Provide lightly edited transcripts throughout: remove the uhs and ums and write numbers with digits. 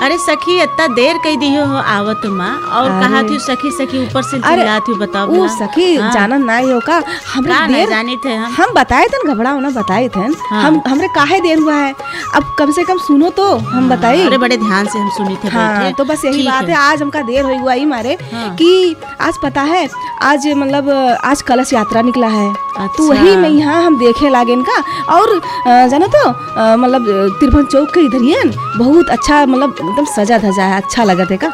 अरे सखी इतना देर कई दी हो आवत माँ और कहा थी सखी सखी ऊपर से चिल्ला थी बताओ वो सखी जाना ना हो का हमरे देर जानी थे हम बताए थे घबरा होना बताए थे हम हमरे काहे देर हुआ है अब कम से कम सुनो तो हम बताइए। अरे बड़े ध्यान से हम सुनी थे। हाँ तो बस यही बात है आज हमका देर हुआ ही मारे कि आज पता है आज मतलब आज कलश यात्रा निकला है। तो वही में यहाँ हम देखे लागे इनका और जानो तो मतलब तिरभुवन चौक के इधर ही बहुत अच्छा मतलब एकदम सजा धजा है अच्छा लगा थे का।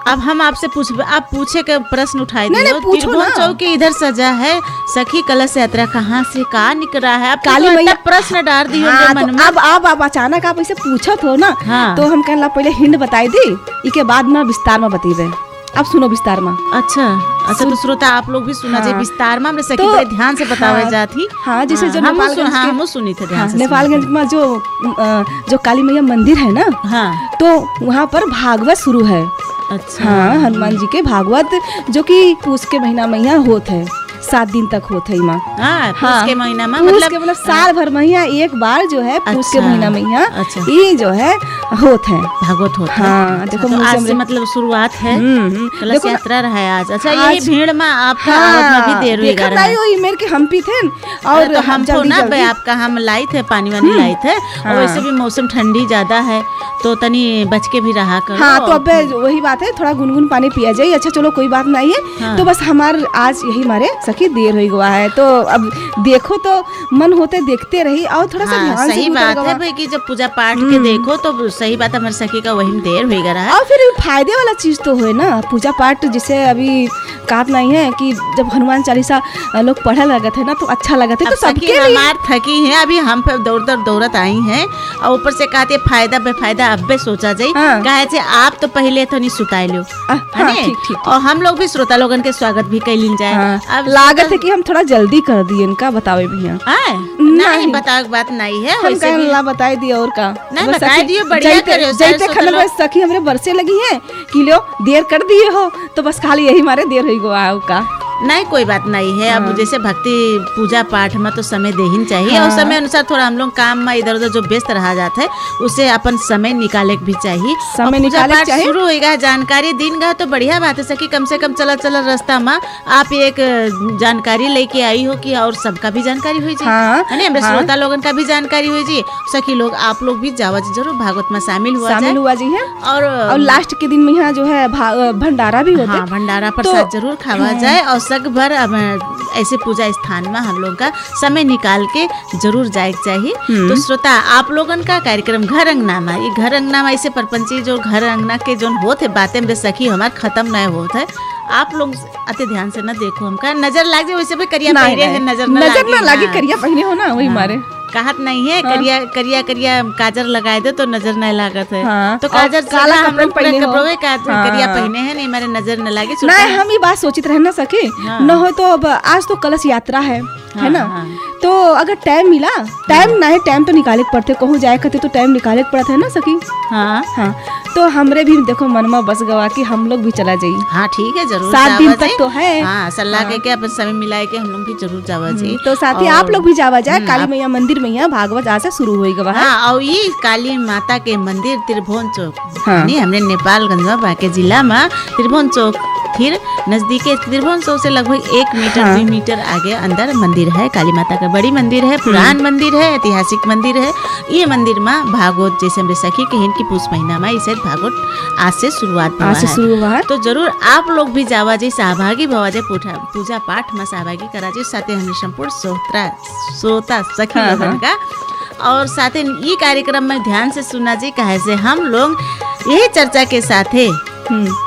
अब हम आपसे आप पूछे के प्रश्न उठाए दिए तिरभुवन चौक के इधर सजा है सखी कलश यात्रा कहाँ से कहाँ निकला है। अब काली मैया प्रश्न डाल दी मन में। अब अचानक आप ऐसे पूछत हो ना तो हम कहला पहले हिंट बताई दी इसके बाद में विस्तार में बतेबे। अब सुनो विस्तार में। अच्छा तो श्रोता आप लोग भी सुना जाए विस्तार में हमने सखी बड़े ध्यान से बतावे जाती। हाँ जैसे जो हम सुनी थे ध्यान से। नेपालगंज में जो काली मैया मंदिर है ना तो वहाँ पर भागवत शुरू है। अच्छा हाँ हनुमान जी के भागवत जो कि पूस के महीना में यहाँ होते है 7 दिन तक होते है पूस के महीना में मतलब साल भर में एक बार जो है पूस के महीना में ये जो है होते हैं भागवत होता है। हाँ देखो तो आज से मतलब शुरुआत है कलश यात्रा रहा है आज। अच्छा यही भीड़ में आपका भी देर हुई वही मेरे के हम भी थे और हम तो ना आपका हम लाई थे पानी वानी लाई थे और वैसे भी मौसम ठंडी ज्यादा है तो तनी बच के भी रहा करो। हाँ तो अब वही बात है थोड़ा गुनगुन पानी पिया जाए। अच्छा चलो कोई बात नहीं है तो बस हमारे आज यही हमारे सखी देर हो गया है तो अब देखो तो मन होते देखते रही और थोड़ा सा ध्यान सही बात है भाई कि जब पूजा पाठ के देखो तो सही बात हमारे सखी का वही देर हो गया है। और फिर फायदे वाला चीज तो है ना पूजा पाठ जिसे अभी कहा नहीं है कि जब हनुमान चालीसा लोग पढ़े लगे थे ना तो अच्छा लगा था। तो सबके हमार थकी है अभी हम दौड़त आई हैं और ऊपर से कहते फायदा बेफायदा अब भी सोचा जाए कहे आप तो पहले तो नहीं सुताई लो और हम लोग भी श्रोता लोगन के स्वागत भी कर लीन जाए। अब लागत है कि हम थोड़ा जल्दी कर दिए इनका बतावे भैया नहीं बताओ बात नहीं है हम बताए दिए और का नहीं बताए दिए बढ़िया करे सखी हमरे बरसे लगी है कि लो देर कर दिए हो तो बस खाली यही हमारे देर हो गया का नहीं कोई बात नहीं है। अब जैसे भक्ति पूजा पाठ में तो समय दे ही चाहिए और समय अनुसार थोड़ा हम लोग काम में इधर उधर जो व्यस्त रहा जाता है उसे अपन समय निकाले भी चाहिए। समय निकाले चाहिए शुरू होगा जानकारी दिन गा तो बढ़िया बात है सखी कम से कम चला रास्ता में आप एक जानकारी लेके आई हो कि और सबका भी जानकारी हुई है ना श्रोता लोगन का भी जानकारी हुई जी सखी लोग आप लोग भी जावा जरूर भागवत में शामिल हुआ जी है और लास्ट के दिन में यहाँ जो है भंडारा भी होता है। भंडारा प्रसाद जरूर खावा जाए और सग भर ऐसे पूजा स्थान में हम लोग का समय निकाल के जरूर जाए चाहिए। तो श्रोता आप लोगन का कार्यक्रम घर अंगना ये घर अंगना ऐसे परपंची जो घर अंगना के जो होते बातें मेरे सखी हमारे खत्म नहीं होता है। आप लोग अति ध्यान से न देखो हमका नजर लाग जाए वैसे भी करिया पहने है नजर न लागे करिया पहने हो ना वही मारे कहत नहीं है करिया काजर लगाए दे तो नजर नहीं लागत है। तो काजर काला हम लोग करिया पहने हैं नहीं हमारे नजर न लागे। नहीं हम ही बात सोचित रहे ना सके न हो तो अब आज तो कलश यात्रा है ना तो अगर टाइम मिला टाइम तो निकाले पड़ते कहूँ जाए करते तो टाइम निकाले पड़ता है ना सखी। हाँ तो हमरे भी देखो मन में बस गवा कि हम लोग भी चला जाइए। हाँ ठीक है जरूर 7 दिन तक तो है। हाँ सलाह के अपन समय मिलाए के हम लोग भी जरूर जावा जाइए। तो साथ ही आप लोग भी जावा जाए काली मैया मंदिर में यहाँ भागवत आज से शुरू हो गवा है। और ये काली माता के मंदिर तिरभुवन चौक हमने नेपालगंज में बांके जिला में तिरभुवन चौक फिर नजदीक तिरभुवन चौक से लगभग 1 मीटर 2 मीटर आगे अंदर मंदिर है काली माता का बड़ी मंदिर है पुरान मंदिर है ऐतिहासिक मंदिर है। ये मंदिर में भागवत जैसे हमने सखी कहें कि पूस महीना में इसे भागवत आज से शुरुआत हुआ है। तो जरूर आप लोग भी जावा जी सहभागी भवा जाए पूजा पाठ में सहभागी करा जाए साथ ही संपूर्ण श्रोता सखी लोगन का और साथ ही ये कार्यक्रम में ध्यान से सुना जी कहे से हम लोग यही चर्चा के साथ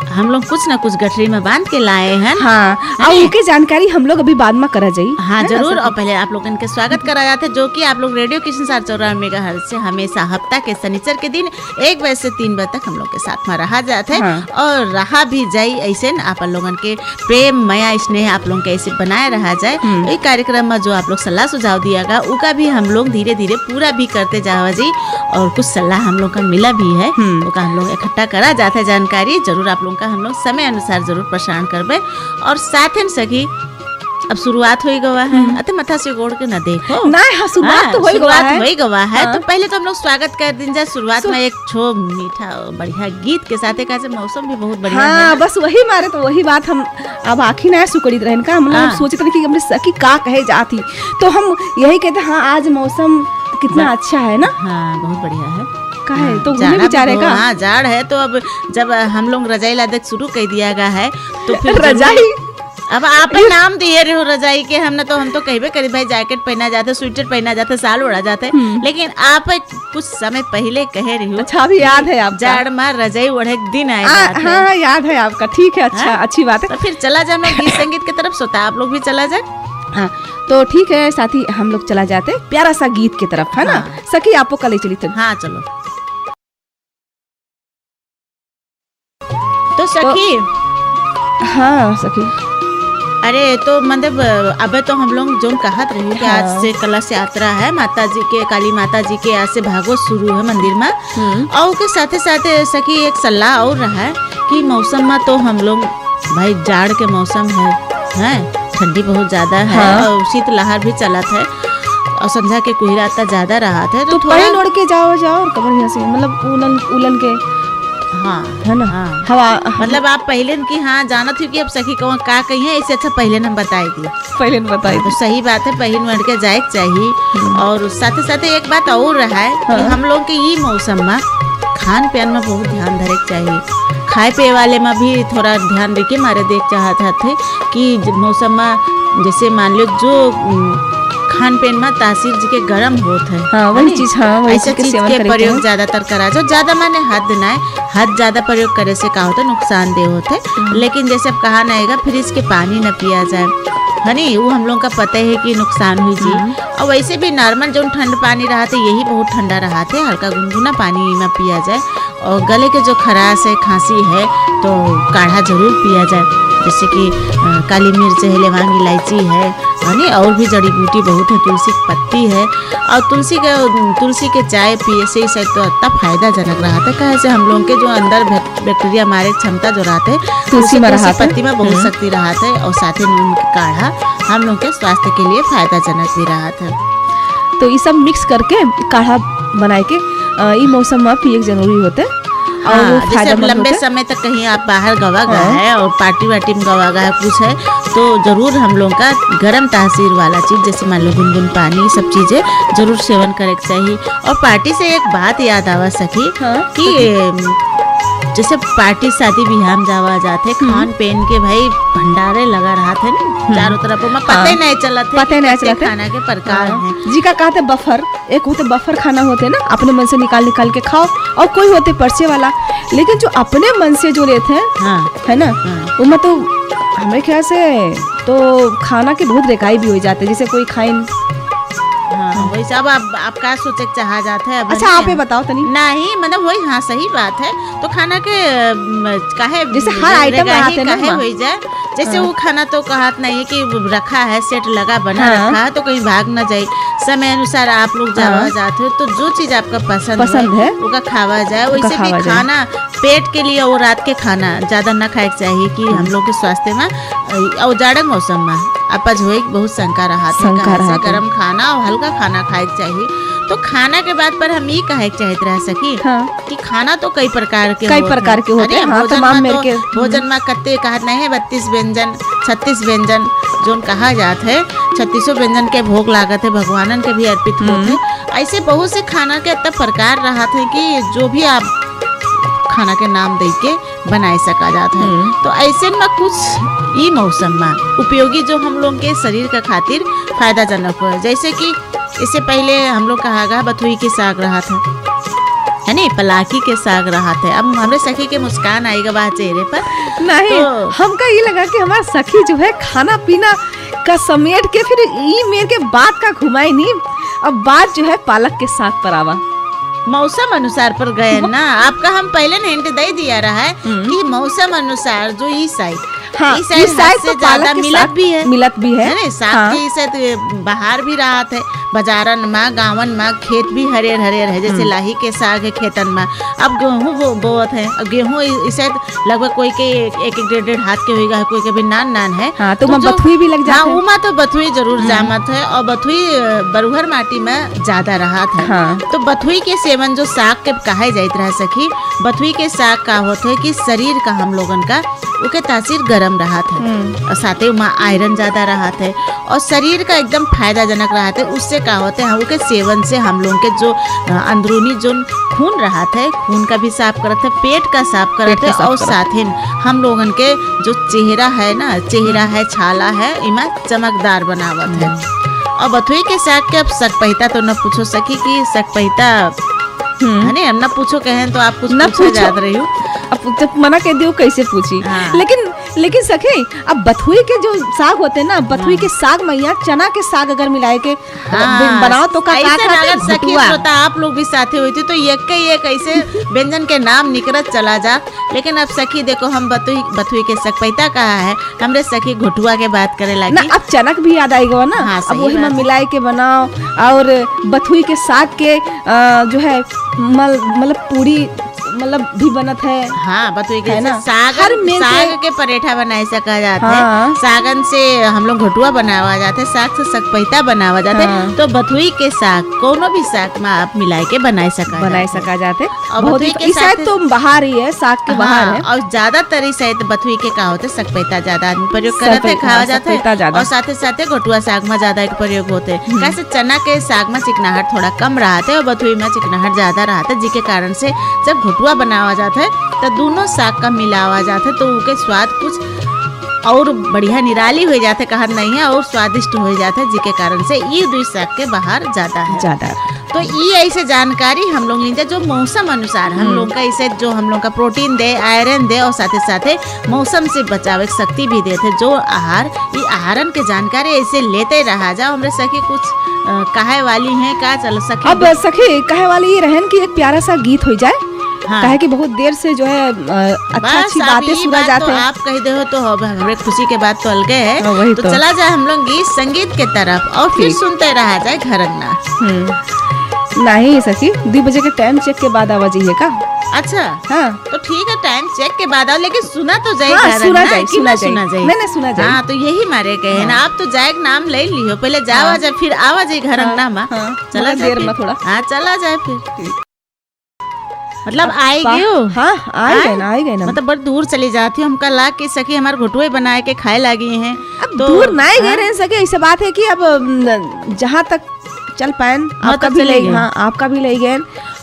हम लोग कुछ न कुछ गठरी में बांध के लाए हैं। और उनकी जानकारी हम लोग अभी बाद में करा जाए। हाँ जरूर और पहले आप लोग इनके स्वागत करा जाते जो कि आप लोग रेडियो किशन 94 मेगाहर्ट्ज से हमेशा हफ्ता के शनिचर के दिन 1 बजे से 3 बजे तक हम लोग के साथ में रहा जाता है और रहा भी जाए ऐसे आप लोगन के प्रेम माया स्नेह आप लोग के ऐसे बनाए रहा जाए। ये कार्यक्रम में जो आप लोग सलाह सुझाव दियागा उसका भी हम लोग धीरे धीरे पूरा भी करते जावा जी और कुछ सलाह हम लोग का मिला भी है उसका हम लोग इकट्ठा करा जाता है जानकारी जरूर आप लोग का हम लोग समय अनुसार जरूर प्रसारण करबे। और साथ ही सखी अब शुरुआत हो गवा है। अते मथा से गोड़ के ना देखो ना शुरुआत तो हो गवा है। तो पहले तो हम लोग स्वागत कर दिन जाए शुरुआत में एक छो मीठा बढ़िया गीत के साथ। कैसे मौसम भी बहुत बढ़िया है। बस वही मारे तो वही बात हम अब आखिर ना सुकड़ित रहन का हम लोग सोचते थे कि हमने सखी का कहे जाती, तो हम यही कहते हाँ आज मौसम कितना अच्छा है ना। हाँ बहुत बढ़िया है। है तो बेचारे का हाँ जाड़ है। तो अब जब हम लोग रजाई लादे शुरू कर दिया गया है तो फिर रजाई अब आप नाम दिए रहे हो रजाई के। हम तो कहबे करी भाई जैकेट पहना जाते, स्वेटर पहना जाते, साल ओढ़ा जाते, लेकिन आप कुछ समय पहले कह रही हो। अच्छा भी याद है आप जाड़ में रजाई ओढ़े दिन आए। हाँ याद है आपका। ठीक है अच्छा अच्छी बात है। तो फिर चला जाए मैं गीत संगीत की तरफ सोता आप लोग भी चला जाए। हाँ तो ठीक है साथी हम लोग चला जाते प्यारा सा गीत की तरफ है ना। सखी आपको कल चली थे। हाँ चलो तो सखी। हाँ सखी अरे तो मतलब अब तो हम लोग जो कहत रही कि आज से कलश यात्रा है माता जी के, काली माता जी के आज से भागवत शुरू है मंदिर में। और के साथे साथे सखी एक सलाह और रहा है कि मौसम में तो हम लोग भाई जाड़ के मौसम है ठंडी बहुत ज्यादा है और शीतलहर भी चलत है और संध्या के कुहरा इतना ज्यादा रहा था तो थोड़ा ओढ़ के जाओ और कमरिया से मतलब उलन के। हाँ है ना। हाँ हवा मतलब आप पहले की हाँ जानत हो कि अब सखी कौन का कही है, इससे अच्छा पहले हम बताई दी। पहले बताई तो सही बात है पहले बढ़ के जाए चाहिए। और साथे साथे एक बात और रहा है कि हम लोग के ये मौसम में खान पान में बहुत ध्यान धरे चाहिए। खाए पे वाले में भी थोड़ा ध्यान देके मारे देख चाहते थे कि मौसम में जैसे मान लो जो खान पान में तासीर जी के गर्म होत है। हाँ, वही चीज ऐसा चीज के प्रयोग ज्यादातर करा जो ज्यादा माने हद ना है। हद ज्यादा प्रयोग करे से का होता है नुकसानदेह होते। लेकिन जैसे अब कहा ना फ्रिज के पानी न पिया जाए है नी, वो हम लोग का पता है कि नुकसान हुई जी। और वैसे भी नॉर्मल जो ठंड पानी रहा था यही बहुत ठंडा रहा था, हल्का गुनगुना पानी में पिया जाए। और गले के जो खराश है खांसी है तो काढ़ा जरूर पिया जाए, जैसे कि काली मिर्च है, लौंग इलायची है यानी और भी जड़ी बूटी बहुत है, तुलसी की पत्ती है। और तुलसी के चाय पिए से ही तो इतना फायदाजनक रहा था। कहे से हम लोग के जो अंदर बैक्टीरिया मारे क्षमता जो रहते है तुलसी पत्ती में बहुत शक्ति रहा था। और साथ ही नीम का काढ़ा हम लोग के स्वास्थ्य के लिए फायदाजनक भी रहा था। तो ये सब मिक्स करके काढ़ा बनाए के ये मौसम में पिए जरूरी होते। हाँ, जैसे अब लंबे समय तक कहीं आप बाहर गवा गए हैं और पार्टी वार्टी में गवा गए कुछ है तो जरूर हम लोग का गर्म तासीर वाला चीज जैसे मान लो गुनगुन पानी सब चीजें जरूर सेवन करे चाहिए। और पार्टी से एक बात याद आवा सकी कि जैसे पार्टी शादी बिहार में जावा जाते खान पेन के भाई भंडारे लगा रहा थे ना चारों तरफ में पता ही नहीं चला थे खाना के प्रकार हैं। जी का कहते बफर, एक होते बफर खाना होते ना अपने मन से निकाल के खाओ, और कोई होते पर्चे वाला। लेकिन जो अपने मन से जो लेते हैं है ना उनमें तो हमारे ख्याल से तो खाना के बहुत रेखाई भी हो जाते। जैसे कोई खाए वैसे अब आप का सोचे चाहा जाता है। अच्छा आप ही बताओ तनी। नहीं मतलब वही हाँ सही बात है। तो खाना के काहे जैसे हर आइटम काहे हो जाए जैसे वो खाना तो कहत नहीं है कि रखा है सेट लगा बना रखा है तो कहीं भाग ना जाए। समय अनुसार आप लोग जावा जाते हो तो जो चीज आपका पसंद है वो खावा जाए। वैसे भी खाना पेट के लिए और रात के खाना ज्यादा न खाए चाहिए कि हम लोग के स्वास्थ्य में और जाड़े मौसम में अपच हुए बहुत शंका रहा था। गर्म खाना और हल्का खाना खाए चाहिए। तो खाना के बाद पर हम ये कहे चाहत रह सकी कि खाना तो कई प्रकार के होते हैं। भोजन में कत्ते कहत नहीं है 32 व्यंजन 36 व्यंजन जो कहा जात है 36 व्यंजन के भोग लागत है भगवानन के भी अर्पित होते हैं। ऐसे बहुत से खाना के इतना प्रकार रहा था कि जो भी आप खाना के नाम दे के बनाए सका जाता है। तो ऐसे में कुछ ये मौसम में उपयोगी जो हम लोग के शरीर का खातिर फायदाजनक हो, जैसे कि इससे पहले हम लोग कहा गया बथुई के साग रहा था है नी, पलाकी के साग रहा था। अब हमारे सखी के मुस्कान आएगा बात चेहरे पर नहीं तो हमका ये लगा कि हमारा सखी जो है खाना पीना का समेट के फिर ये मेरे के बात का घुमाई नहीं। अब बात जो है पालक के साग पर आवा मौसम अनुसार पर गए ना। आपका हम पहले ने हिंट दे दिया रहा है कि मौसम अनुसार जो ई साइड हाँ, इस साइड से ज्यादा मिलत भी है ना साग हाँ। के इस बाहर भी रहत है बाजारन में गाँवन में खेत भी हरियर हरियर है जैसे लाही के साग है खेतन में। अब गेहूँ बोत है गेहूँ इस लगभग कोई के एक डेढ़ हाथ के होगा कोई के भी नान है हाँ, तो बथुई भी लग जाता है। उमा तो बथुई जरूर जामत है और बथुई बरुहर माटी में ज्यादा रहत है। हाँ। तो बथुई के सेवन जो साग के कहे जाइत रह सखी बथुई के साग का होता है कि शरीर का हम लोगन का उके तासीर गरम रहत है और साथे उमा आयरन ज्यादा रहत है और शरीर का एकदम फायदाजनक रहत है। उससे का होता है उके सेवन से हम लोगों के जो अंदरूनी जो खून रहत है खून का भी साफ करत है पेट का साफ करत है और साथ ही हम लोगन के जो चेहरा है ना चेहरा है छाला है इमा चमकदार बनावत है। और बथुई के साग के अब सकपहिता तो न पूछो सकी कि सकपहिता है ना हम न पूछो कहें तो आप कुछ न पूछो याद रही हो अब जब मना कह दियो कैसे पूछी। हाँ। लेकिन सखे अब बथुई के जो साग होते हैं ना बथुई के साग में या चना के साग अगर मिलाए के बनाओ तो का सखी श्रोता आप लोग भी साथे हुई थी तो एक ऐसे व्यंजन के नाम निकलत चला जा। लेकिन अब सखी देखो हम बथुई के सकपैता कहा है हमरे सखी घुटुआ के बात करे लगी ना अब चनक भी याद आएगा ना। हाँ, अब वही में मिलाए के बनाओ और बथुई के साग के जो है मतलब पूरी मतलब भी बनत है। हाँ बथुई के है ना साग के परेठा बनाए सका जाते हाँ। है सागन से हम लोग घटुआ बनावा जाते है साग से सकपैता बनावा जाते है। हाँ। तो बथुई के साग कोनो भी साग में आप मिलाए के बनाए सका जाते और बहुत बथुई के इस साइड तो बाहर ही है साग के बाहर है और ज्यादातर इस साइड बथुई के का होते सकपैता ज्यादा आदमी प्रयोग करते है खावा जाता है और साथ साथ घटुआ साग में ज्यादा प्रयोग होते है। कैसे चना के साग में चिकनाहट थोड़ा कम रहता है और बथुई में चिकनाहट ज्यादा रहता है जिसके कारण से जब घटुआ बनावा जाता है तो दोनों साग का मिलावा जाता है तो उनके स्वाद कुछ और बढ़िया निराली हो जाते है कहा नहीं है और स्वादिष्ट हो जाता है जिसके कारण से ये दो साग के बाहर ज्यादा तो ये ऐसे जानकारी हम लोग लेते जो मौसम अनुसार हम लोग का इसे जो हम लोग का प्रोटीन दे आयरन दे और साथे मौसम से बचावे शक्ति भी देते जो आहार ये आहारन के जानकारी ऐसे लेते रहा जाओ हमरे सखी कुछ कहे वाली है का चल सखी अब सखी कहे वाली ये रहन की एक प्यारा सा गीत हो जाए। हाँ। कहे कि बहुत देर से जो है अच्छी बातें सुना जाते हैं आप कह दे हो तो हमारे खुशी के बात तो अलगे है तो चला जाए हम लोग गीत संगीत के तरफ और फिर सुनते रहा जाए घरंगना। नहीं सखी 2 बजे के टाइम चेक के बाद आवाज है का। अच्छा हाँ तो ठीक है टाइम चेक के बाद आओ लेकिन सुना तो जाए हाँ, सुना जाए नहीं सुना जाए हाँ तो यही मारे कहे हाँ। ना आप तो जाए नाम ले लियो पहले जाओ हाँ। जाए फिर आवा जाए घरंगना में चला देर में थोड़ा हाँ चला जाए फिर मतलब आएगी हाँ आएगे ना मतलब बड़ी दूर चली जाती हूँ हम कल ला के सखी हमारे घुटुए बनाए के खाए लगी हैं अब तो दूर नहीं गए रह सके ऐसे बात है कि अब जहाँ तक चल पाए आपका भी ले हाँ आपका भी ले गए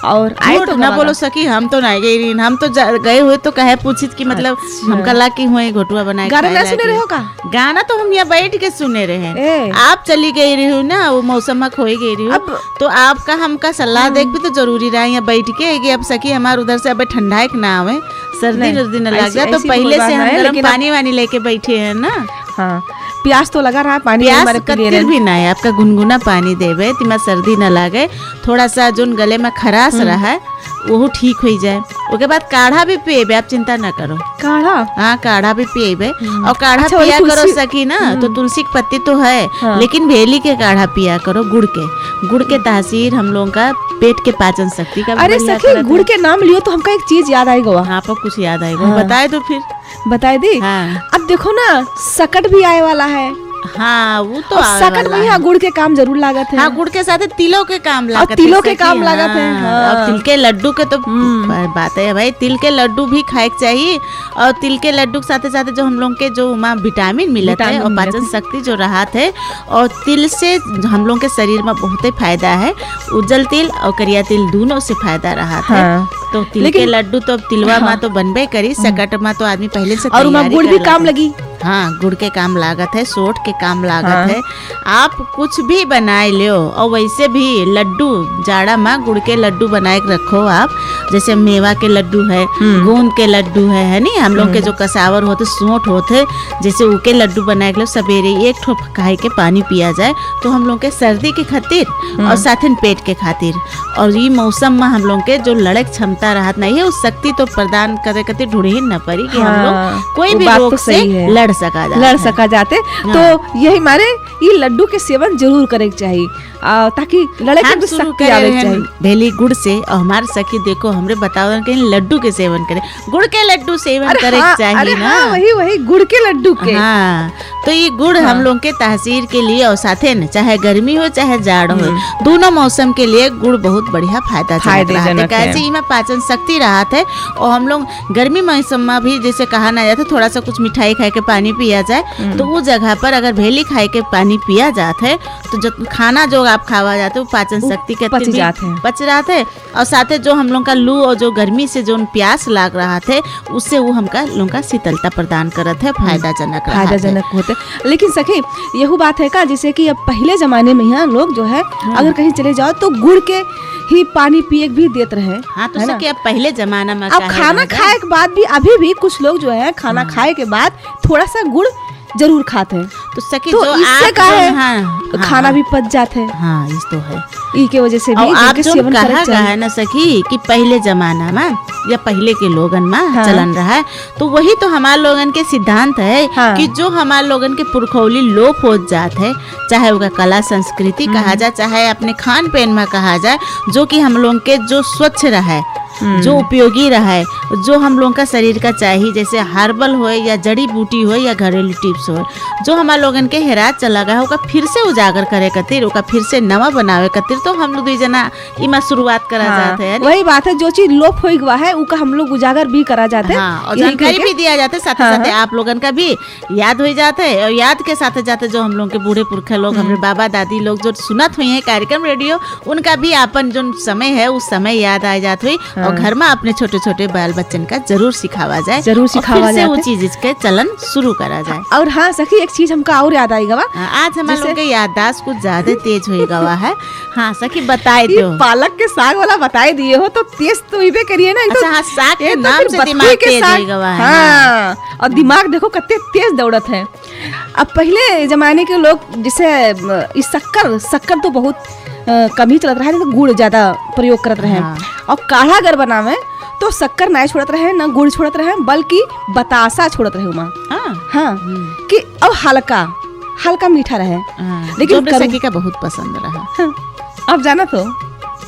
और आए तो ना बोलो सकी हम तो नहीं गई हम तो गए हुए तो कहे पूछी कि मतलब हम कल की हुए घुटुआ बनाए गाना सुने रहे हो का गाना तो हम यहाँ बैठ के सुने रहे आप चली गई रही हो ना वो मौसम में खोई गई रही हो तो आपका हमका सलाह देख भी तो जरूरी रहा यहाँ बैठ के अब सकी हमारे उधर से अब ठंडा ना आवे सर्दी न लग जाए तो पहले से हम गर्म पानी वानी लेके बैठे है ना। हाँ प्यास तो लगा रहा पानी प्यास कतिर भी ना है आपका गुनगुना पानी देवे तिमा सर्दी न लागे थोड़ा सा जो गले में खराश रहा है वो ठीक हो जाए उसके बाद काढ़ा भी पिएबे आप चिंता न करो काढ़ा हाँ काढ़ा भी पिएबे और काढ़ा पिया करो सकी ना तो तुलसी की पत्ती तो है हाँ। लेकिन बेली के काढ़ा पिया करो गुड़ के तासीर हम लोगों का पेट के पाचन शक्ति का अरे सखी गुड़ के नाम लियो तो हमका एक चीज याद आएगा आपको कुछ याद आएगा बताए दो फिर बताए दी हाँ। अब देखो ना सकट भी आए वाला है हाँ वो तो सकट में हाँ गुड़ के काम जरूर लागत है हाँ गुड़ के साथ तिलों के काम लागत है तिलों के काम लागत है और तिल के लड्डू के तो बात है भाई तिल के लड्डू भी खाए चाहिए और तिल के लड्डू के साथ साथ जो हम लोग के जो विटामिन मिलता है और पाचन शक्ति जो रहा है और तिल से हम लोग के शरीर में बहुत ही फायदा है उज्जल तिल और करिया तिल दोनों से फायदा रहा है तो तिल के लड्डू तो तिलवा में तो बनबे करी सकट में तो आदमी पहले से और गुड़ भी काम लगी हाँ गुड़ के काम लागत है सोट के के काम लागत है। आप कुछ भी बनाए लो, और वैसे भी लड्डू जाड़ा में गुड़ के लड्डू बनाए के रखो आप, जैसे मेवा के लड्डू है, गोंद के लड्डू है नहीं, हम लोग के जो कसावर होते सोंठ होते, जैसे उके लड्डू बनाए के लो, सवेरे एक ठो खाए के पानी पिया जाए तो हम लोग के सर्दी के खातिर और साथ ही पेट के खातिर, और ये मौसम में हम लोग के जो लड़क क्षमता रहत नहीं है, उस शक्ति तो प्रदान करे खातिर ढूंढ ही न पड़ी कि हम लोग कोई भी रोग से लड़ सका जाते। तो यही मारे ये लड्डू के सेवन जरूर करे के चाहिए, ताकि लड़े के शक्ति आवे चाहिए। भेली गुड़ से, और हमारे सखी देखो हमरे बताओ कि लड्डू के सेवन करे, गुड़ के लड्डू सेवन करे चाहिए ना। वही गुड़ के लड्डू के। हाँ, तो ये गुड़ हम लोग के तासीर के लिए, और साथे न चाहे गर्मी हो चाहे जाड़ हो, दोनों मौसम के लिए गुड़ बहुत बढ़िया फायदाजनक है। इसमें पाचन शक्ति राहत है, और हम लोग गर्मी मौसम में भी जैसे कहा ना जाता थोड़ा सा कुछ मिठाई खाए के पानी पिया जाए, तो वो जगह पर अगर भेली खाए के पानी पिया जाता है तो जो खाना जो आप खावा जाते वो पाचन शक्ति के पच जाते हैं, और साथ जो हम लोग का लू और जो गर्मी से जो प्यास लाग रहा थे उससे वो हमका लोग का शीतलता प्रदान करत है, फायदाजनक होते। लेकिन सखी यही बात है का, जैसे कि अब पहले जमाने में यहाँ लोग जो है अगर कहीं चले जाओ तो गुड़ के ही पानी पिए भी देते रहे। हाँ, तो सखी अब पहले जमाना में अब खाना खाए के बाद भी अभी भी कुछ लोग जो है खाना खाए के बाद थोड़ा सा गुड़ जरूर खाते हैं, तो सखी तो जो इससे आप का है हाँ, खाना भी पच जाते हैं। हाँ, इस तो है, ई के वजह से भी आप जो कहा है ना सखी कि पहले जमाना में या पहले के लोगन में चलन रहा है, तो वही तो हमारे लोगन के सिद्धांत है कि जो हमारे लोगन के पुरखौली लोप हो जात है, चाहे उसका कला संस्कृति कहा जाए, चाहे अपने खान पीन में कहा जाए, जो कि हम लोग के जो स्वच्छ रहे, जो उपयोगी रहे, जो हम लोग का शरीर का चाहिए, जैसे हर्बल हो या जड़ी बूटी हो या घरेलू टिप्स हो, जो हमारे लोगन के हेरात चला गया होगा फिर से उजागर करे खातिर, ओका फिर से नवा बनावे खातिर, तो हम लोग 2 जना इमा शुरुआत करा जाते हैं। वही बात है, जो चीज लोप हो गया है उका हम लोग उजागर भी करा जाते हैं, और जानकारी भी दिया जाता है, साथ साथ आप लोगन का भी याद हो जाता है, और याद के साथ जाते जो हम लोग के बूढ़े पुरखे लोग, हमारे बाबा दादी लोग जो सुनत हुई है कार्यक्रम रेडियो, उनका भी अपन जो समय है उस समय याद आ जात हुई, और घर में अपने छोटे छोटे बाल बच्चन का जरूर सिखावा जाए, से वो चीज इसके चलन शुरू करा जाए। और हाँ सखी एक चीज हमका और याद आई गवा, आज हमारे लोग के याददाश्त कुछ ज्यादा तेज हो गवा है। हाँ सखी बताए दो, पालक के साग वाला बताए दिए हो तो तेज तो इबे करिए ना। अच्छा, हाँ, साग के नाम से दिमाग तेज हो गवा है। हाँ, और दिमाग देखो कितने तेज दौड़त है। अब पहले जमाने के लोग जैसे शक्कर तो बहुत कम ही चलत रहा है, तो गुड़ ज्यादा प्रयोग करत रहे, और काढ़ा अगर बनावे तो शक्कर नहीं छोड़त रहे ना गुड़ छोड़त रहे, बल्कि बतासा छोड़त रहे उमा। हाँ, कि अब हल्का मीठा रहे, लेकिन सखी का बहुत पसंद रहा। अब जाना तो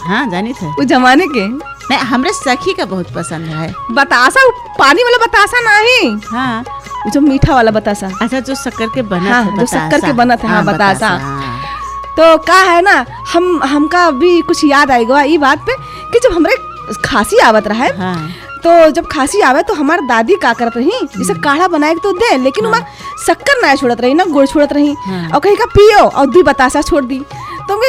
हाँ जानी थे उस जमाने के नहीं, हमरे सखी का बहुत पसंद है बतासा, पानी वाला बतासा नहीं, हाँ जो मीठा वाला बतासा। अच्छा, जो शक्कर के बना हाँ, जो शक्कर के बना था, हाँ, बतासा। तो क्या है ना, हमका भी कुछ याद आएगा ये बात पे कि जब हमरे खांसी आवत रहा है, तो जब खांसी आवे तो हमार दादी का करत रही, जैसे काढ़ा बनाए तो दे, लेकिन वहाँ शक्कर ना छोड़त रही ना गुड़ छोड़त रही, और कहीं का पियो और 2 बतासा छोड़ दी, तो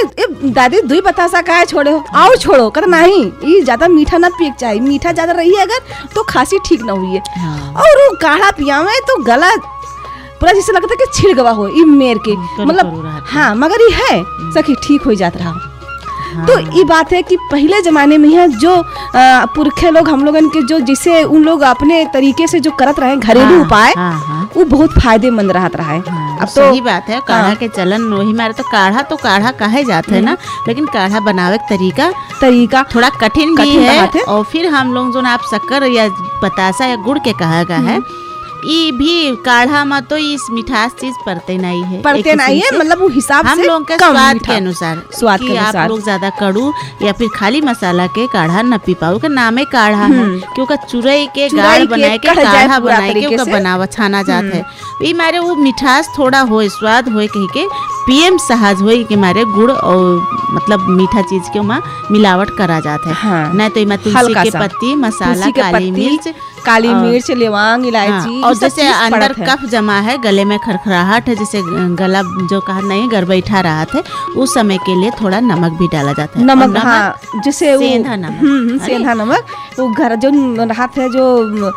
दादी 2 बतासा का छोड़े हो, आओ छोड़ो, कहते नहीं ये ज्यादा मीठा ना पिए चाहिए, मीठा ज्यादा रही है अगर तो खांसी ठीक ना हुई है। और वो काढ़ा पियावे तो गला पूरा जैसे लगता है कि छिड़ गवा हो, ये मेर के मतलब। हाँ, मगर ये है सखी ठीक हो जाता रहा। तो ये बात है कि पहले जमाने में है जो पुरखे लोग हम लोगन के जो जिसे उन लोग अपने तरीके से जो करत रहे घरेलू उपाय, वो बहुत फायदेमंद रहता है। अब तो सही बात है, काढ़ा के चलन वही मारे, तो काढ़ा कहे जाते है ना, लेकिन काढ़ा बनावे तरीका थोड़ा कठिन भी है। और फिर हम लोग जो आप शक्कर या बतासा या गुड़ के कहा गया है, ये भी काढ़ा में तो इस मिठास चीज पड़ते नहीं है, मतलब वो हिसाब हम लोग के स्वाद के अनुसार आप लोग ज्यादा कड़ू या फिर खाली मसाला के काढ़ा न पी पाओ, का नाम है काढ़ा है, क्योंकि चुरई के गाढ़ बनाए के काढ़ा बनाए के बनावा छाना जाता है, ये मारे वो मिठास थोड़ा हो, स्वाद हो, कहीं के पीएम सहज हो के मारे गुड़ और मतलब मीठा चीज के वहाँ मिलावट करा जाता है। नहीं तो इमा तुलसी के पत्ती, मसाला, काली मिर्च, लौंग, इलायची, और जैसे अंदर कफ जमा है, गले में खरखराहट है, जैसे गला जो कहा नहीं घर बैठा रहा था, उस समय के लिए थोड़ा नमक भी डाला जाता है। नमक, हाँ, जैसे सेंधा नमक, वो घर जो राहत है, जो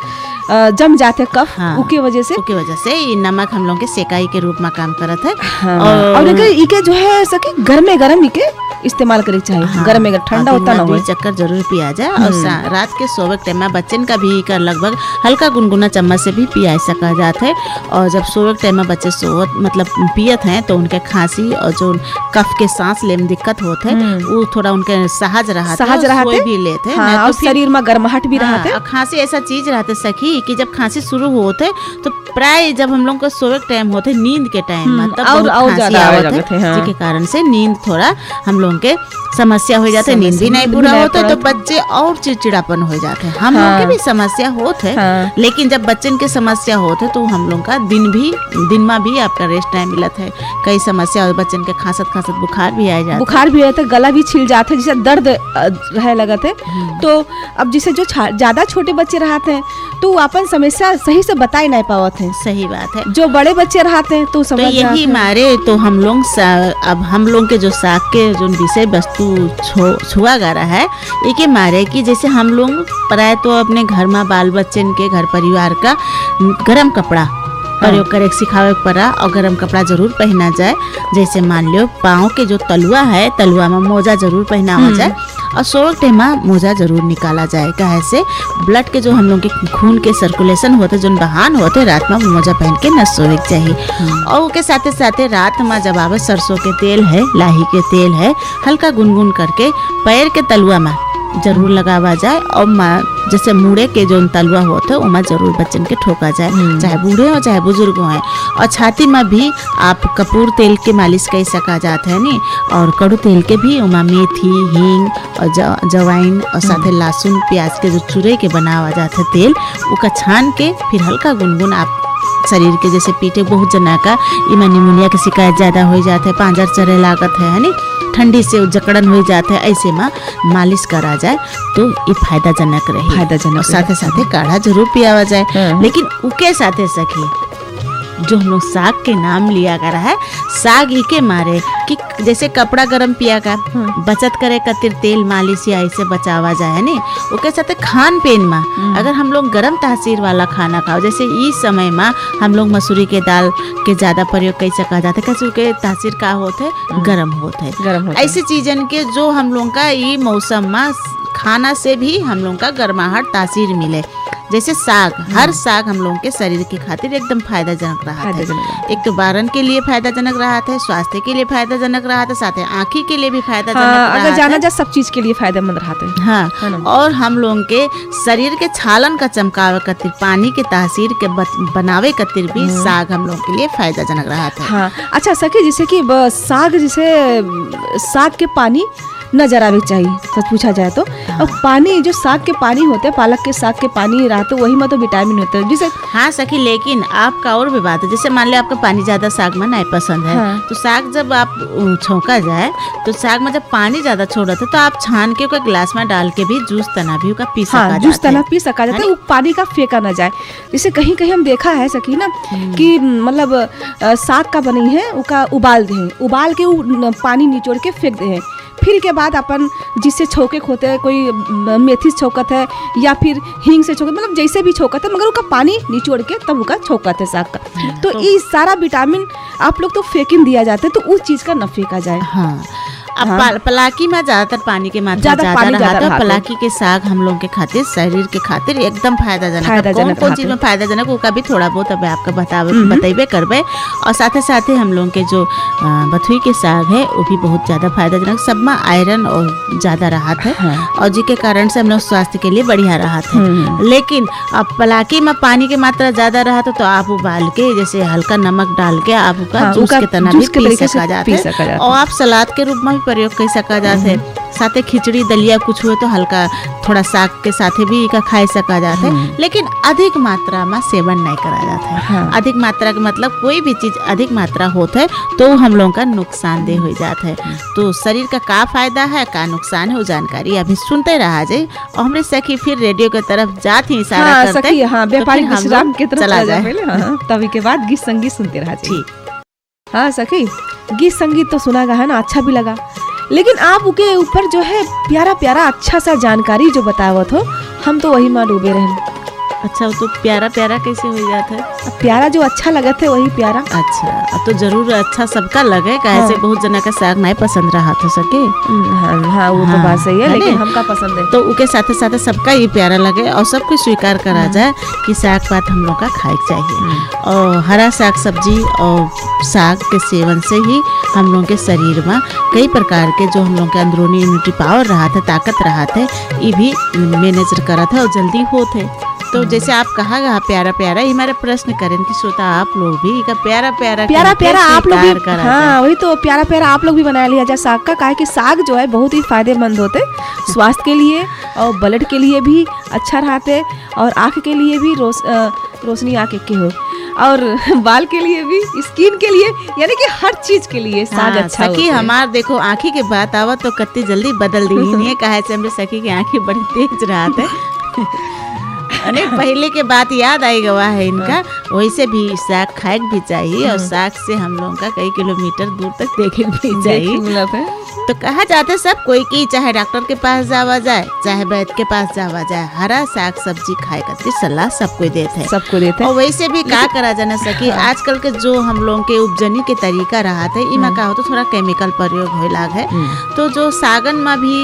जम जाते कफ, हाँ, उके वजह से ये नमक हम लोग के सेकाई के रूप में काम करत है। हाँ, और इके जो है सके गर्मे गरम इके इस्तेमाल करे चाहिए। हाँ, गर्मे गरम ठंडा होता ना हो, चक्कर जरूर पिया जाए। और रात के सोवे के टाइम में बच्चन का भी कर लगभग हल्का गुनगुना चम्मच से भी पिया सका जाता है। और जब सोवे के टाइम में बच्चे सोवत मतलब पियत हैं तो उनके खांसी और जो कफ के सांस ले में दिक्कत होते है वो थोड़ा उनके सहज रहते भी लेते हैं। हाँ, और शरीर में गर्माहट भी रहते है। खांसी ऐसा चीज रहते सखी कि जब खांसी शुरू होते तो प्राय जब हम लोग को सोवे के टाइम होते नींद के टाइम में तब और ज्यादा आवत है, जिसके कारण से नींद थोड़ा हम लोग के समस्या हो जाते, नींद भी नहीं पूरा होता तो बच्चे और चिड़चिड़ापन हो जाते हैं। हम लोग के भी समस्या होते है, लेकिन जब बच्चन के समस्या होते तो हम लोग का दिन में भी आपका रेस्ट टाइम मिलत है। कई समस्या हो बच्चन के खांसत बुखार भी आ जाता, बुखार भी आता, गला भी छिल जाते, जैसे दर्द रहे लगत है। तो अब जैसे जो ज्यादा छोटे बच्चे रहते हैं तो अपन समस्या सही से बता ही नहीं पावत है। सही बात है। जो बड़े बच्चे रहते हैं तो समझ यही मारे तो हम लोग अब हम लोग के जो साग के जो विषय वस्तु छुआ गा रहा है एक मारे कि जैसे हम लोग प्राय तो अपने घर में बाल बच्चन के घर परिवार का गर्म कपड़ा प्रयोग करे सिखावे पड़ा और गर्म कपड़ा जरूर पहना जाए। जैसे मान लो पाँव के जो तलुआ है, तलुआ में मोजा जरूर पहनावा जाए और सोवे के टाइम मोजा जरूर निकाला जाए। कहे से ब्लड के जो हम लोग के खून के सर्कुलेशन होते जो बहान होते रात में मोजा पहन के न सोवे के चाहिए। और उसके साथे साथे रात में जब आवे सरसों के तेल है, लाही के तेल है, हल्का गुनगुन करके पैर के तलुआ में जरूर लगावा जाए। और जैसे मुड़े के जो तलुआ होते है उमा जरूर बच्चन के ठोका जाए, चाहे बूढ़े हो चाहे बुजुर्ग हो। और छाती में भी आप कपूर तेल के मालिश कर सका जाता है नी, और कड़ू तेल के भी उमा मेथी, हींग और जवाइन और साथे लहसुन प्याज के जो चूरे के बनावा जाता है तेल उका छान के फिर हल्का गुनगुन आप शरीर के जैसे पीठे बहुत जना का इमा निमोनिया की शिकायत ज्यादा हो जाता है, पांजर चरे लागत है नी, ठंडी से जकड़न हो जाते हैं, ऐसे में मालिश करा जाए तो ये फायदाजनक रहे। और साथे साथे काढ़ा जरूर पियावा जाए। लेकिन उके साथे सखी जो हम लोग साग के नाम लिया कर है, साग ही के मारे कि जैसे कपड़ा गरम पिया का बचत करे कतिर तेल मालिश या ऐसे बचावा जाए नहीं। उसके साथ खान पीन में अगर हम लोग गरम तासीर वाला खाना खाओ, जैसे इस समय में हम लोग मसूरी के दाल के ज्यादा प्रयोग कैसे कहा जाता है, कैसे के तासीर का होते गरम होते ऐसी चीजन के जो हम लोग का ये मौसम में खाना से भी हम लोग का गर्माहट तासीर मिले। जैसे साग, हर साग हम लोगों के शरीर के खातिर एकदम फायदाजनक रहा है। एक तो बारन के लिए फायदाजनक रहा है, स्वास्थ्य के लिए फायदाजनक रहा है, साथ ही आँखी के लिए भी फायदाजनक रहा है। अगर जाना जा सब चीज के लिए फायदेमंद रहा है। हाँ, और हम लोगों के शरीर के छालन का चमकावे कतिर, पानी के तासीर के बनावे कतिर भी साग हम लोगों के लिए फायदाजनक रहा है। हाँ, अच्छा सखी जैसे कि साग, जैसे साग के पानी न जरावे चाहिए सच पूछा जाए तो। और पानी जो साग के पानी होते हैं, पालक के साग के पानी रहते वही में तो विटामिन होते हैं जैसे। हाँ सखी, लेकिन आपका और भी बात है, जैसे मान लिया आपका पानी ज्यादा साग में नहीं पसंद है, तो साग जब आप छौंका जाए तो साग में जब पानी ज्यादा छोड़ते तो आप छान के गिलास में डाल के भी जूस तना भी पी सका जूस तना पी सका जाता है। पानी का फेंका ना जाए। जैसे कहीं कहीं हम देखा है सखी ना कि मतलब साग का बनी है उका उबाल दे, उबाल के पानी निचोड़ के फेंक दे, फिर के बाद अपन जिससे छौके होते हैं, कोई मेथी से छौकत है या फिर हींग से छौकत, मतलब जैसे भी छौकत है, मगर उसका पानी निचोड़ के तब उसका छौकत है साग का। तो ये सारा विटामिन आप लोग तो फेंकिन दिया जाता है, तो उस चीज का न फेंका जाए। हाँ, अब पलाकी में ज्यादातर पानी के मात्रा ज्यादा रहता है। पलाकी के साग हम लोग के खातिर, शरीर के खातिर एकदम फायदाजनक। कौन चीज में फायदाजनक उसका भी थोड़ा बहुत अब आपका बताइबे करबे। और साथ साथ हम लोग के जो बथुई के साग है वो भी बहुत ज्यादा फायदाजनक, सब में आयरन और ज्यादा राहत है और जिसके कारण से हम लोग स्वास्थ्य के लिए बढ़िया राहत है। लेकिन अब पलाकी में पानी की मात्रा ज्यादा रहा तो आप उबाल के जैसे हल्का नमक डाल के आप उसका जूस के तना भी पी सका जाता है, और आप सलाद के रूप में प्रयोग कर सका जाता है। साथे खिचड़ी दलिया कुछ हुए तो हल्का थोड़ा साग के साथे भी इका खाए सका जाता है, लेकिन अधिक मात्रा में सेवन नहीं करा जाता है। अधिक मात्रा का मतलब कोई भी चीज अधिक मात्रा होता है तो हम लोगों का नुकसानदेह हो जाता है। तो शरीर का फायदा है का नुकसान है वो जानकारी अभी सुनते रहा जाए। और हमने सखी फिर रेडियो की तरफ जाते ही इशारा करते हैं, हाँ, व्यापारिक विश्राम की तरफ चला जाए तभी के बाद गीत संगीत सुनते रहा जाए। हाँ सखी, गीत संगीत तो सुना है ना, अच्छा भी लगा, लेकिन आप उसके ऊपर जो है प्यारा प्यारा अच्छा सा जानकारी जो बतावत हो, हम तो वही मां डूबे रहे। अच्छा, वो तो प्यारा प्यारा कैसे हो जाता है? अब प्यारा जो अच्छा लगत है वही प्यारा। अच्छा, अब तो जरूर अच्छा सबका लगे, काहे से बहुत जना का साग नहीं पसंद रहा तो सके। हाँ वो तो बात सही है, लेकिन हमका पसंद है तो उके साथे साथे सबका ये प्यारा लगे और सब कुछ स्वीकार करा जाए कि साग पात हम लोग का खाए चाहिए। और हरा साग सब्जी और साग के सेवन से ही हम लोग के शरीर में कई प्रकार के जो हम लोग के अंदरूनी इम्यूनिटी पावर रहा थे, ताकत रहा थे, ये भी मैनेज करा था और जल्दी होते। तो जैसे आप कहा गा प्यारा प्यारा, ये हमारे प्रश्न करें कि श्रोता आप लोग भी का प्यारा प्यारा आप लोग भी, हाँ वही तो प्यारा प्यारा आप लोग भी बना लिया जाए साग का। काहे कि साग जो है बहुत ही फायदेमंद होते स्वास्थ्य के लिए, और ब्लड के लिए भी अच्छा रहते, और आँख के लिए भी रोशनी आँख के हो, और बाल के लिए भी, स्किन के लिए, यानी कि हर चीज के लिए साग अच्छा होता है। हमार देखो आँखी के बात आवा तो कत्ती जल्दी बदल दी नहीं है, कहे से हमरे सखी की आँखें बड़ी तेज रहते अरे पहले के बात याद आई गवा है इनका। वैसे भी साग खाए भी चाहिए, और साग से हम लोगों का कई किलोमीटर दूर तक देखे भी चाहिए। तो कहा जाता है सब कोई की, चाहे डॉक्टर के पास जावा जाए, चाहे वैद्य के पास जावा जाए, हरा साग सब्जी खाए करती सलाह सबको देते हैं। और वैसे भी का करा जाना सकी, आजकल के जो हम लोगों के उपजनी के तरीका रहा थे, इमा का हो तो थोड़ा केमिकल प्रयोग हो लाग है। तो जो सागन में भी,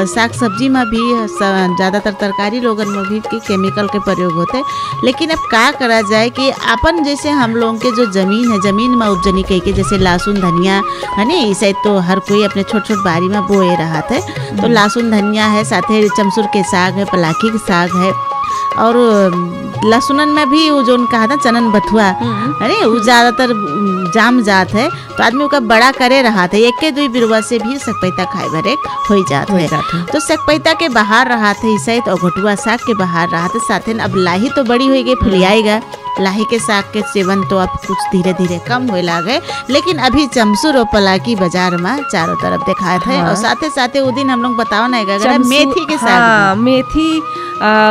साग सब्जी में भी, ज्यादातर तरकारी लोगन में भी केमिकल के प्रयोग होते। लेकिन अब का करा जाए कि अपन जैसे हम लोगों के जो जमीन है, जमीन में उपजनी कह के, जैसे लहसुन धनिया है ना, इसे तो हर कोई अपने छोटे बारी में बोए रहा थे। तो लहसुन धनिया है, साथे चमसूर के साग है, पलाकी के साग है, और लहसुनन में भी वो जो कहा था चनन बथुआ, अरे वो ज्यादातर जाम जात है, तो आदमी उसका बड़ा करे रहा था। एक के दुई बिरुआ से भी सकपैता खाए भर एक हो जात है। तो सकपैता के बाहर रहा थे इसे, और घटुआ साग के बाहर रहा था साथे। अब लाही तो बड़ी हो गई, फुलियाएगा, लाही के साग के सेवन तो अब कुछ धीरे धीरे कम होए लागे। लेकिन अभी चमसूर और पलाकी बाजार में चारों तरफ दिखाए थे। और साथे साथे वो दिन हम लोग बताओ ना मेथी के साग, मेथी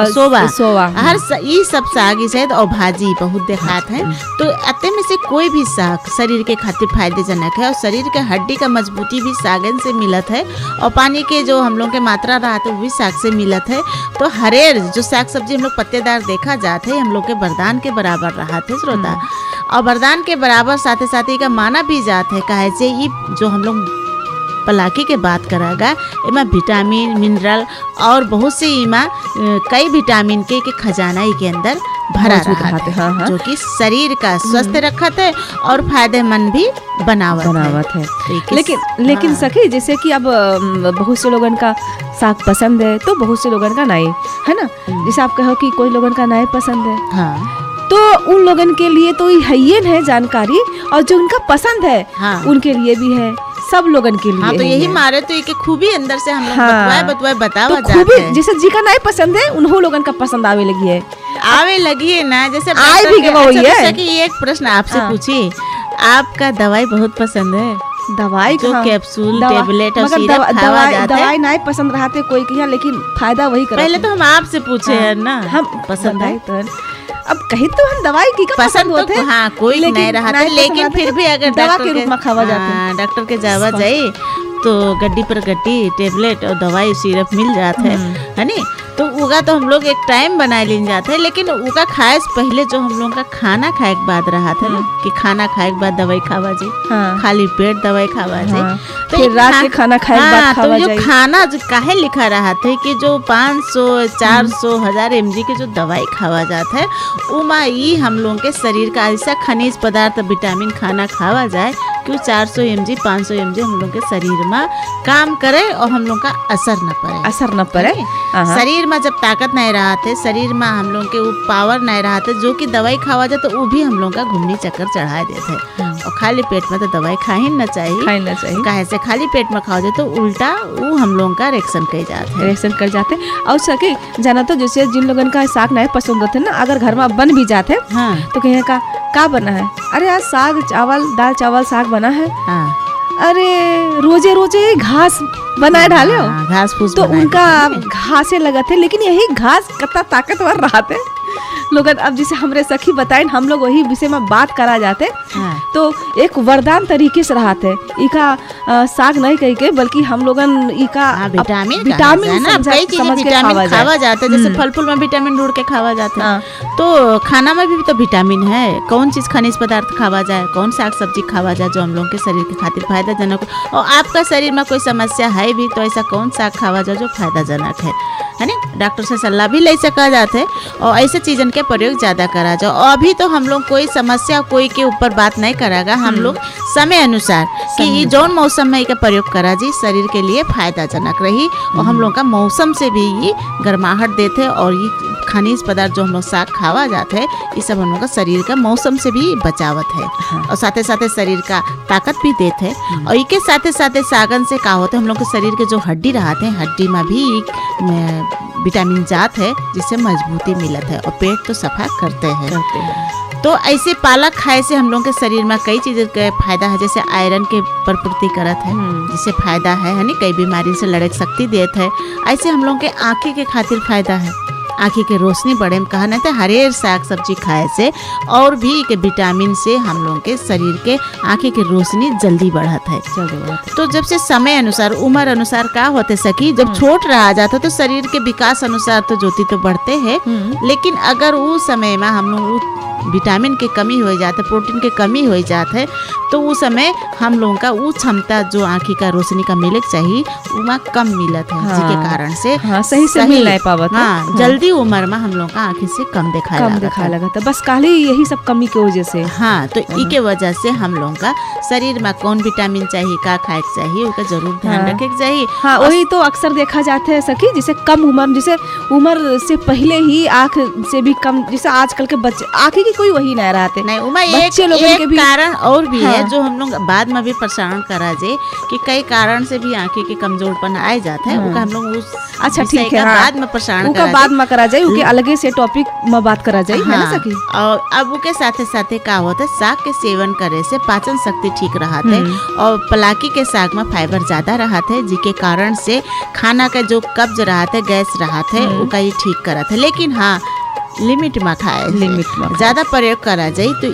सोवा हर ये सब साग इसे और भाजी बहुत दिखाते हैं। तो अते में से कोई भी साग शरीर के खातिर फायदेजनक है, और शरीर के हड्डी का मजबूती भी सागन से मिलत है, और पानी के जो हम लोग के मात्रा रहा था वो भी साग से मिलत है। तो हरेर जो साग सब्जी हम लोग पत्तेदार देखा जाते हैं, हम लोग के वरदान के बराबर रहा थे श्रोता, और वरदान के बराबर साथे साथे का माना भी जात है। कहे से ये जो हम लोग पलाकी के बात करागा, इमा विटामिन मिनरल और बहुत से इमा कई विटामिन के खजाना के अंदर भरा रहा है, जो कि शरीर का स्वस्थ रखत है और फायदेमंद भी बनावत है। लेकिन सखी जैसे कि अब बहुत से लोगन का साग पसंद है, तो बहुत से लोगन का नहीं है ना। जैसे आप कहो कि कोई लोगन का नहीं पसंद है, हाँ, तो उन लोगन के लिए तो ये है जानकारी, और जो उनका पसंद है हाँ, उनके लिए भी है, सब लोगन के लिए। हाँ, तो यही मारे तो एक खूबी अंदर से हम लोग बतवाए बतावा तो खूबी जैसे जी का नहीं पसंद है, उन्हों लोगन का पसंद आवे लगी है ना। जैसे आए भी वही है कि एक प्रश्न आपसे पूछी, आपका दवाई बहुत पसंद है? दवाई जो कैप्सूल टेबलेट और सिरप खावा जाता है, दवाई नहीं पसंद रहते कोई किया, लेकिन फायदा वही करता। पहले तो हम आपसे पूछे है ना, हम पसंद है तो अब कहीं तो हम दवाई की पसंद होते हैं, हाँ कोई नहीं रहा था, लेकिन फिर भी अगर दवा के रूप में खावा जाते हैं, डॉक्टर के जावा जाए तो गड्डी पर गड्डी टेबलेट और दवाई सिरप मिल जाता है नी। तो उगा तो हम लोग एक टाइम बनाए लेन जाते हैं, लेकिन उगा खाए से पहले जो हम लोग का खाना खाए के बाद रहा था ना, कि खाना खाए के बाद दवाई खावा जी, खाली पेट दवाई खावा जी, तो फिर रात के खाना खाए के बाद खावा तो जो खाना जो काहे लिखा रहा था कि जो 500 400 1000 mg के जो दवाई खावा जाता है, उमा ये हम लोग के शरीर का ऐसा खनिज पदार्थ विटामिन खाना खावा जाए कि 400 mg 500 mg हम लोग के शरीर में काम करे और हम लोग का असर न पड़े। शरीर में जब ताकत नहीं रहा थे, शरीर में हम लोग के वो पावर नहीं रहा थे, जो कि दवाई खावा जाए तो वो भी हम लोग का घूमनी चक्कर चढ़ा देते। और खाली पेट में तो दवाई खा ही न चाहिए, कहे से खाली पेट में खाओ जाए तो उल्टा वो हम लोग का रिएक्शन कर जाते। और सके जाना तो जैसे जिन लोगों का साग नहीं पसंद होते ना, अगर घर में बन भी जाते तो कहे का बना है, अरे आज साग चावल दाल चावल साग बना है, अरे रोजे रोजे घास बनाए डाले हो, घास फूस तो उनका घासे लगते, लेकिन यही घास कितना ताकतवर रहते लोग अब जैसे हमरे सखी बताएं हम लोग वही विषय में बात करा जाते। हाँ। तो एक वरदान तरीके से रहते इका साग नहीं कही के बल्कि हम लोगन इका विटामिन कई चीजें विटामिन खावा जाता है, जैसे फल फूल में विटामिन ढूंढ के खावा जाता है। तो खाना में भी तो विटामिन है। कौन चीज खनिज पदार्थ खावा जाए, कौन साग सब्जी खावा जाए जो हम लोग के शरीर के खातिर फायदाजनक हो। और आपका शरीर में कोई समस्या है भी तो ऐसा कौन साग खावा जाए जो फायदाजनक है ना। डॉक्टर से सलाह भी ले सका जाते है और ऐसे चीजन के प्रयोग ज्यादा करा जाओ। अभी तो हम लोग कोई समस्या कोई के ऊपर बात नहीं करागा, हम लोग समय अनुसार कि जौन मौसम में इसका प्रयोग करा जी शरीर के लिए फायदाजनक रही। और हम लोग का मौसम से भी ये गर्माहट देते और ये खनिज पदार्थ जो हम लोग साग खावा जाते हैं ये सब हम लोग का शरीर का मौसम से भी बचावत है। और साथे साथे शरीर का ताकत भी देते हैं। और इसके साथे साथे सागन से का होता है हम लोग के शरीर के जो हड्डी रहते हैं हड्डी में भी विटामिन जात है जिससे मजबूती मिलत है और पेट तो सफा करते हैं। तो ऐसे पालक खाए से हम लोग के शरीर में कई चीज़ें का फायदा है, जैसे आयरन के प्रपूर्ति करत है जिससे फायदा है ना, कई बीमारी से लड़े शक्ति देते है। ऐसे हम लोग के आँखी के खातिर फायदा है, आँखी के रोशनी बढ़े में कहा नहीं था हरेर साग सब्जी खाए से और भी के विटामिन से हम लोग के शरीर के आँखी के रोशनी जल्दी बढ़त है। तो जब से समय अनुसार उम्र अनुसार का होते सकी जब छोट रहा जाता तो शरीर के विकास अनुसार तो ज्योति तो बढ़ते हैं, लेकिन अगर उस समय में हम लोग विटामिन के कमी हो जाता है, प्रोटीन के कमी हो जाता है तो उस समय हम लोगों का वो क्षमता जो आँखी का रोशनी का मिले चाहिए वहाँ कम मिलत है। जिसके कारण से सही से मिल नहीं पावत। जल्दी उम्र में हम लोग का आँखी से कम दिखाई लगा था, बस खाली यही सब कमी की वजह से। हाँ, तो ई के वजह से हम लोग का शरीर में कौन विटामिन चाहिए का खाए चाहिए उसका जरूर ध्यान रखे चाहिए। हाँ, वही तो अक्सर देखा जाता है सखी, जिसे कम उम्र जैसे उम्र से पहले ही आँख से भी कम, जैसे आजकल के बच्चे आँखें की कोई वही नहीं रहते नहीं उमा एक कारण और भी है जो हम लोग बाद में भी प्रसारण करा जाए कि कई कारण से भी आंखें के कमजोरपन आ जाता है। हम लोग उस अच्छा ठीक है बाद में प्रसारण बाद में करा जाए उनके अलग से टॉपिक में बात करा जाए है ना सखी। और अब उसके साथे साथे का होता है साग के सेवन करे से पाचन शक्ति ठीक रहते और पलाकी के साग में फाइबर ज्यादा रहते जिसके कारण से खाना का जो कब्ज रहते गैस रहते उसका ये ठीक करत है। लेकिन हाँ लिमिट में खाए, लिमिट में ज़्यादा प्रयोग करा जाए तो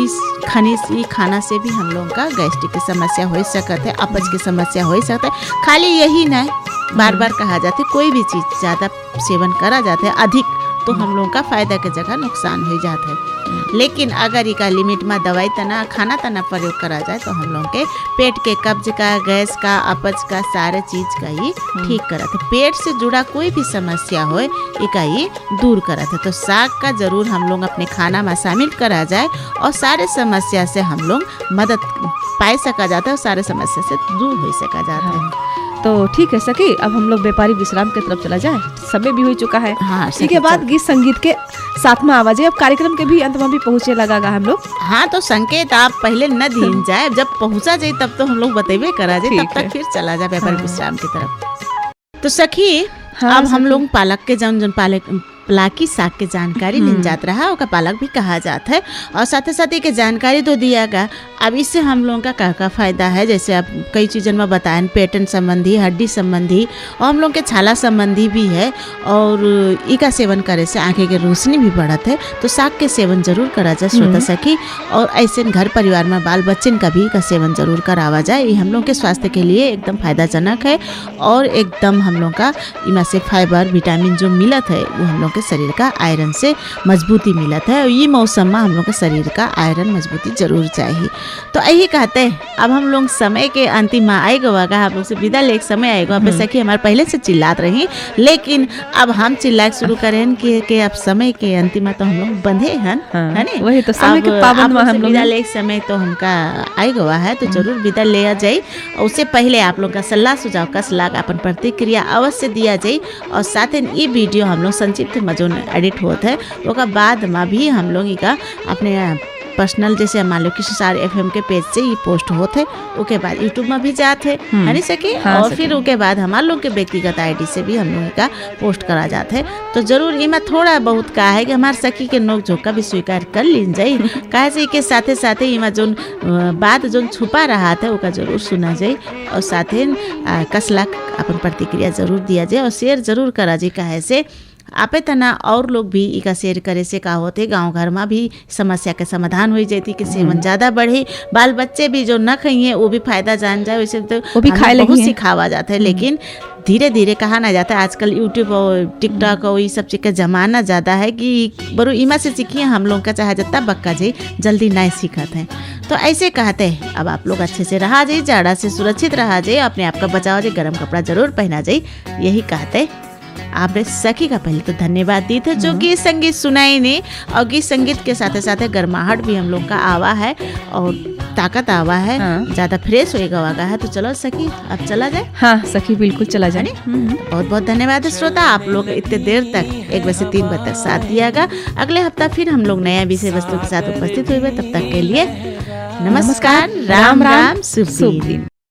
इस खनिज खाना से भी हम लोग का गैस्ट्रिक की समस्या हो सकता है, अपच की समस्या हो सकता है। खाली यही नहीं बार बार कहा जाता है कोई भी चीज़ ज़्यादा सेवन करा जाता है अधिक तो हम लोग का फायदा के जगह नुकसान हो जाता है। लेकिन अगर इसका लिमिट में दवाई तना खाना तना प्रयोग करा जाए तो हम लोग के पेट के कब्ज का गैस का अपच का सारे चीज का ही ठीक करत है। पेट से जुड़ा कोई भी समस्या हो इसका ही दूर करत है। तो साग का जरूर हम लोग अपने खाना में शामिल करा जाए और सारे समस्या से हम लोग मदद पाए सका जाता है और सारे समस्या से दूर हो सका जाता है। तो ठीक है सखी, अब हम लोग व्यापारिक विश्राम की तरफ चला जाए, समय भी हो चुका है। हाँ, इसके बाद गीत संगीत के साथ में आवाज है। अब कार्यक्रम के भी अंत में भी पहुँचे लगा हम लोग। हाँ, तो संकेत आप पहले न दीन जाए, जब पहुँचा जाए तब तो हम लोग बतेबे करा जाए, तब तक फिर चला जाए व्यापारिक विश्राम की तरफ। तो सखी अब हम लोग पालक के जन पलाकी साग के जानकारी मिल जाता रहा, उसका पालक भी कहा जाता है और साथ ही साथ एक जानकारी तो दिया गया। अब इससे हम लोगों का क्या फायदा है, जैसे अब कई चीज़ों में बताएं पेटन संबंधी हड्डी संबंधी और हम लोग के छाला संबंधी भी है और इसका सेवन करे से आंखें के रोशनी भी बढ़त है। तो साग के सेवन जरूर करा जाए श्रोता सखी, और ऐसे घर परिवार में बाल बच्चन का भी का सेवन जरूर करावा जाए। ये हम लोग के स्वास्थ्य के लिए एकदम फायदाजनक है और एकदम हम लोग का इनमें से फाइबर विटामिन जो मिलत है वो हम लोग के शरीर का आयरन से मजबूती मिलत है। और ये मौसम में हम लोग के शरीर का आयरन मजबूती जरूर चाहिए। तो यही कहते हैं अब हम लोग समय के अंतिम में आएगा, हम लोग से विदा ले समय आएगा। अब सखी हमारे पहले से चिल्लात रही, लेकिन अब हम चिल्ला शुरू करें कि अब समय के अंतिम में तो हम लोग बंधे हैं, है ना? वही तो समय के पाबंद में हम लोग विदा ले समय तो हमका आएगा है, तो जरूर विदा ले आ जाए। उससे पहले आप लोग का सलाह सुझाव कसला अपन प्रतिक्रिया अवश्य दिया जाए और साथ ही ये वीडियो हम लोग संक्षिप्त में जो एडिट होता है उसका बाद में भी हम लोग का अपने पर्सनल जैसे मान लो किशोर FM के पेज से ये पोस्ट होते है, उसके बाद यूट्यूब में भी जाते है नहीं सके। हाँ, और फिर उसके बाद हमारे लोग के व्यक्तिगत ID से भी हम लोग का पोस्ट करा जाते है। तो जरूर इमा थोड़ा बहुत का है कि हमारे सखी के नोक झोंक का भी स्वीकार कर लीन जाए, कहे से के साथे साथे इमा जो बात जो छुपा रहा था उसका जरूर सुना जाए और साथ ही कसला अपन प्रतिक्रिया जरूर दिया जाए और शेयर जरूर करा जाए। कहे से आपे तना और लोग भी इका शेयर करे से का होते गांव घर में भी समस्या के समाधान हो जाती कि सेवन ज्यादा बढ़े, बाल बच्चे भी जो न खाइए वो भी फायदा जान जाए। वैसे तो वो भी खाए लगी बहुत हैं। सिखावा जाता है, लेकिन धीरे धीरे कहा ना जाता है। आजकल यूट्यूब और टिकटॉक और ये सब चीज़ का जमाना ज़्यादा है कि बरो इमा से सीखिए, हम लोग का चाहे जितना बक्का जाए जल्दी नहीं सीखते हैं। तो ऐसे कहते हैं अब आप लोग अच्छे से रहा जाए, जाड़ा से सुरक्षित रहा जाए, अपने आप का बचाव जाए, गर्म कपड़ा जरूर पहना जाए, यही कहते। आपने सखी का पहले तो धन्यवाद दी थे जो गीत संगीत सुनाई ने, और गीत संगीत के साथ साथ गर्माहट भी हम लोग का आवा है और ताकत आवा है, ज्यादा फ्रेश होएगा वागा है। तो चलो सखी अब चला जाए। हाँ सखी बिल्कुल चला जाए। बहुत बहुत धन्यवाद श्रोता, आप लोग इतने देर तक 1 बजे से 3 बजे तक साथ दियागा। अगले हफ्ता फिर हम लोग नया विषय वस्तु के साथ उपस्थित हुए, तब तक के लिए नमस्कार, राम राम, शुभ दिन।